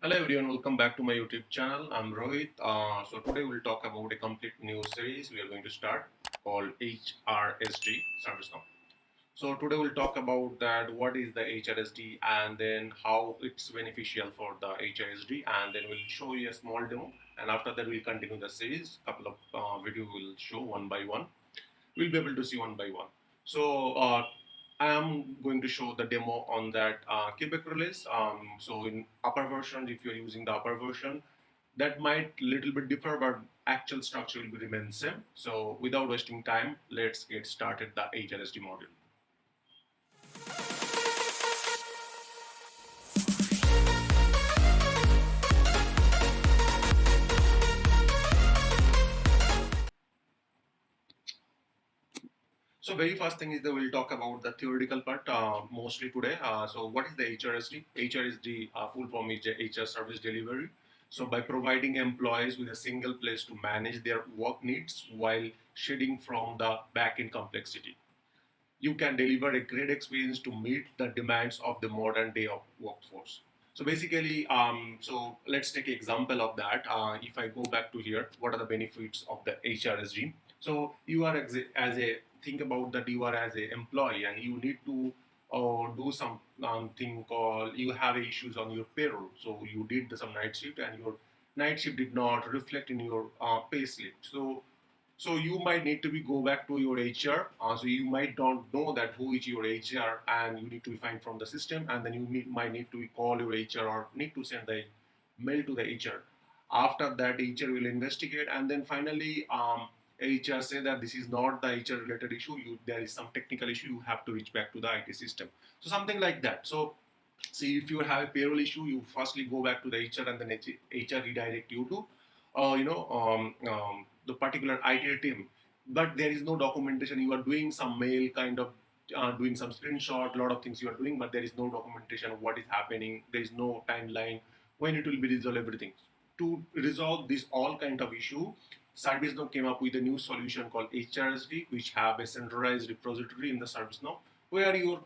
Hello everyone, welcome back to my YouTube channel. I'm Rohit. So today we'll talk about a complete new series we are going to start called HRSD ServiceNow. So today we'll talk about that what is the HRSD and then how it's beneficial for the HRSD, and then we'll show you a small demo, and after that we'll continue the series. Couple of video will show one by one. We'll be able to see one by one. So I am going to show the demo on that Quebec release. So in upper version, if you're using the upper version, that might little bit differ, but actual structure will be remain same. So without wasting time, let's get started the HRSD module. So very first thing is that we'll talk about the theoretical part mostly today. So what is the HRSD? HRSD full form is HR service delivery. So by providing employees with a single place to manage their work needs while shedding from the back-end complexity, you can deliver a great experience to meet the demands of the modern day of workforce. So basically, so let's take an example of that. If I go back to here, what are the benefits of the HRSG? So you are as a think about that you are as a employee and you need to do some thing called you have issues on your payroll. So you did some night shift and your night shift did not reflect in your pay slip. So you might need to be go back to your HR. So you might don't know that who is your HR, and you need to find from the system, and then might need to call your HR or need to send the mail to the HR. After that, HR will investigate, and then finally, HR say that this is not the HR related issue. There is some technical issue. You have to reach back to the IT system. So something like that. So see, if you have a payroll issue, you firstly go back to the HR, and then HR redirect you to the particular IT team. But there is no documentation. You are doing some mail kind of doing some screenshot, a lot of things you are doing, but there is no documentation of what is happening. There is no timeline when it will be resolved. Everything to resolve this all kind of issue. ServiceNow came up with a new solution called HRSD, which have a centralized repository in the ServiceNow where your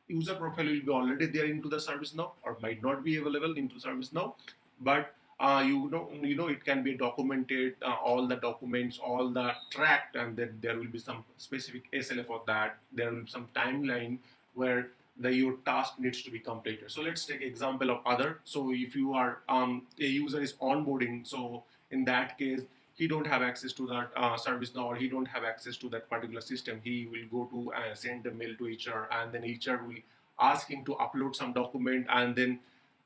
user profile will be already there into the ServiceNow or might not be available into ServiceNow, but it can be documented, all the documents, all the tracked, and then there will be some specific SLA for that. There will be some timeline where your task needs to be completed. So let's take example of other. So if you are a user is onboarding, so in that case he don't have access to that service now, or he don't have access to that particular system. He will go to send a mail to HR, and then HR will ask him to upload some document, and then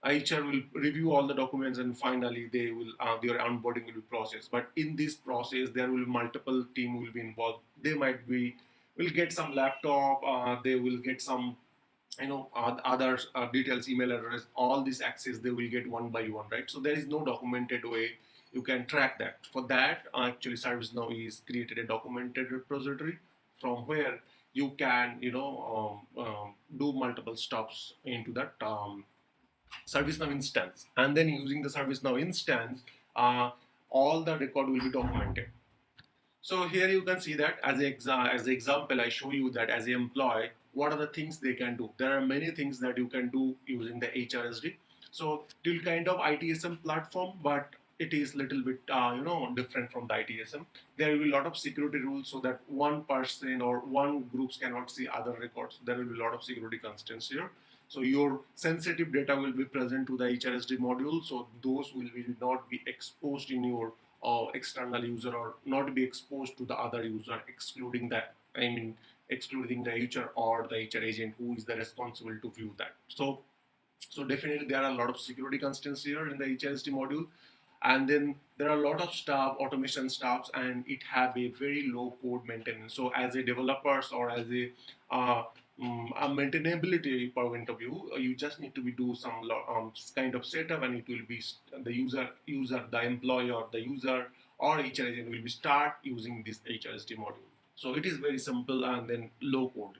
HR will review all the documents, and finally they will their onboarding will be processed. But in this process, there will be multiple team will be involved. They might be will get some laptop. They will get some other details, email address, all this access they will get one by one, right? So there is no documented way you can track that. For that, actually, ServiceNow is created a documented repository from where you can do multiple stops into that ServiceNow instance, and then using the ServiceNow instance, uh, all the record will be documented. So here you can see that as as an example, I show you that as an employee, what are the things they can do. There are many things that you can do using the HRSD. So it kind of ITSM platform, but it is little bit different from the ITSM. There will be a lot of security rules so that one person or one groups cannot see other records. There will be a lot of security constraints here. So your sensitive data will be present to the HRSD module. So those will not be exposed in your external user or not be exposed to the other user, excluding that. Excluding the HR or the HR agent who is the responsible to view that. So definitely there are a lot of security constraints here in the HRSD module, and then there are a lot of stuff, automation stuffs, and it have a very low code maintenance. So as a developers or as a maintainability point of view, you just need to be do some kind of setup, and it will be the the employee or the user or HR agent will be start using this HRSD module. So it is very simple and then low code.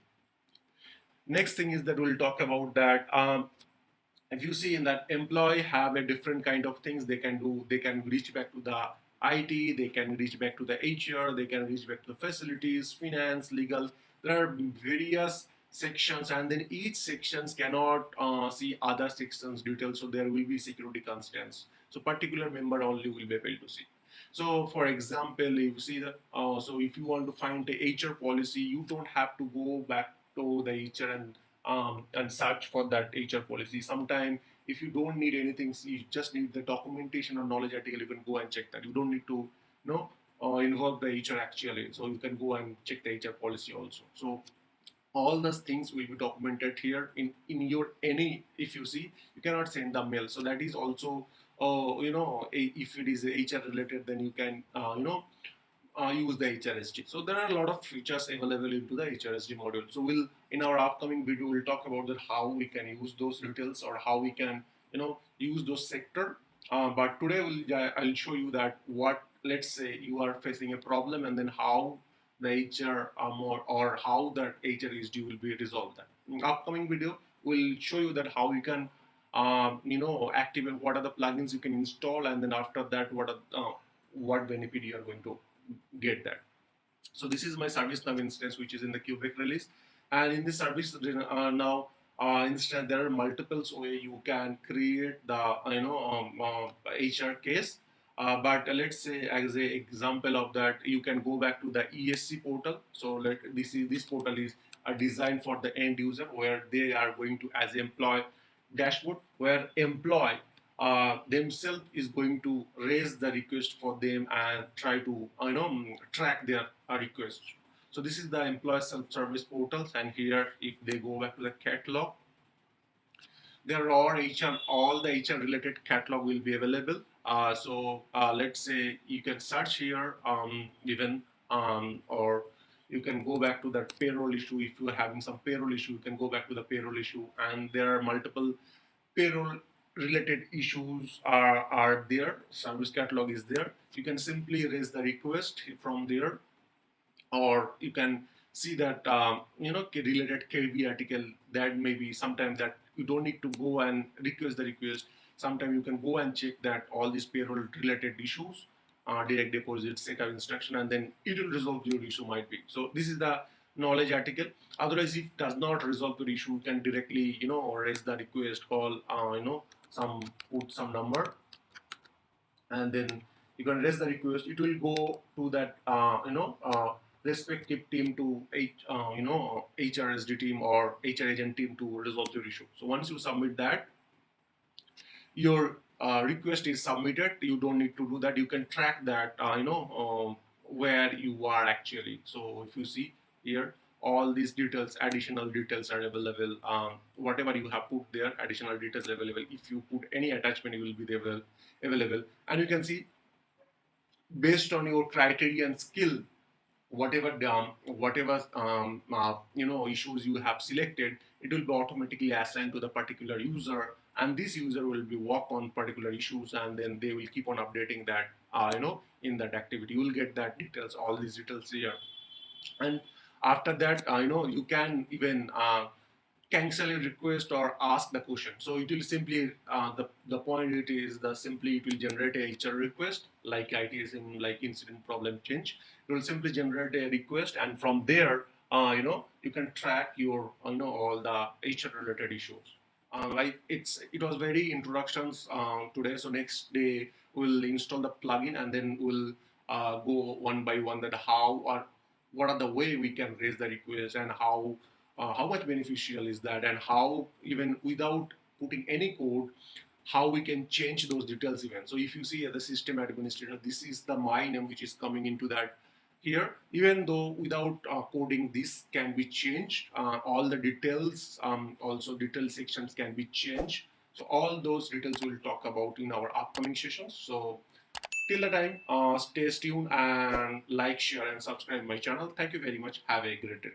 Next thing is that we'll talk about that. If you see in that employee have a different kind of things they can do. They can reach back to the IT, they can reach back to the HR, they can reach back to the facilities, finance, legal. There are various sections, and then each sections cannot see other sections details, so there will be security constraints, so particular member only will be able to see. So for example, if you see that so if you want to find the HR policy, you don't have to go back to the HR and search for that HR policy. Sometimes if you don't need anything, you just need the documentation or knowledge article, you can go and check that. You don't need to involve the HR actually, so you can go and check the HR policy also. So all those things will be documented here in your any. If you see, you cannot send the mail, so that is also if it is HR related, then you can use the HRSD. So there are a lot of features available into the HRSD module. So we'll in our upcoming video we'll talk about that how we can use those details or how we can use those sector. But today I'll show you that what, let's say you are facing a problem, and then how the HR or how that HRSD will be resolved. That in upcoming video we'll show you that how you can activate, what are the plugins you can install, and then after that what benefit you are going to get that. So this is my ServiceNow instance, which is in the Quebec release, and in this ServiceNow instance, there are multiple ways you can create the HR case. But let's say as a example of that, you can go back to the ESC portal. So this portal is designed for the end user, where they are going to as employee dashboard, where employee themselves is going to raise the request for them and try to track their request. So this is the employee self-service portals, and here if they go back to the catalog, there are all the HR related catalog will be available. Let's say you can search here even or you can go back to that payroll issue. If you are having some payroll issue, you can go back to the payroll issue, and there are multiple payroll related issues are there. Service catalog is there. You can simply raise the request from there, or you can see that related KB article. That may be sometimes that you don't need to go and request the request. Sometimes you can go and check that all these payroll related issues, direct deposit, setup instruction, and then it will resolve your issue might be. So this is the knowledge article. Otherwise, if it does not resolve your issue, you can directly raise the request, call put some number, and then you can raise the request. It will go to that respective team to HRSD team or HR agent team to resolve your issue. So once you submit that, your request is submitted. You don't need to do that. You can track that where you are actually. So if you see here, all these details, additional details are available. Whatever you have put there, additional details available. If you put any attachment, it will be available. And you can see based on your criteria and skill, whatever issues you have selected, it will be automatically assigned to the particular user, and this user will be work on particular issues, and then they will keep on updating that in that activity. You will get that details, all these details here. And after that you can even cancel a request or ask the question. So it will simply the point it is the simply it will generate a HR request like ITSM, like incident problem change. It will simply generate a request, and from there you can track your all the HR related issues. Like it was very introductions today. So next day we'll install the plugin, and then we'll go one by one that how or what are the way we can raise the request, and how much beneficial is that, and how even without putting any code, how we can change those details even. So if you see the system administrator, this is the my name which is coming into that here. Even though without coding, this can be changed. All the details, also detail sections can be changed. So all those details we'll talk about in our upcoming sessions. So till the time, stay tuned and like, share, and subscribe my channel. Thank you very much. Have a great day.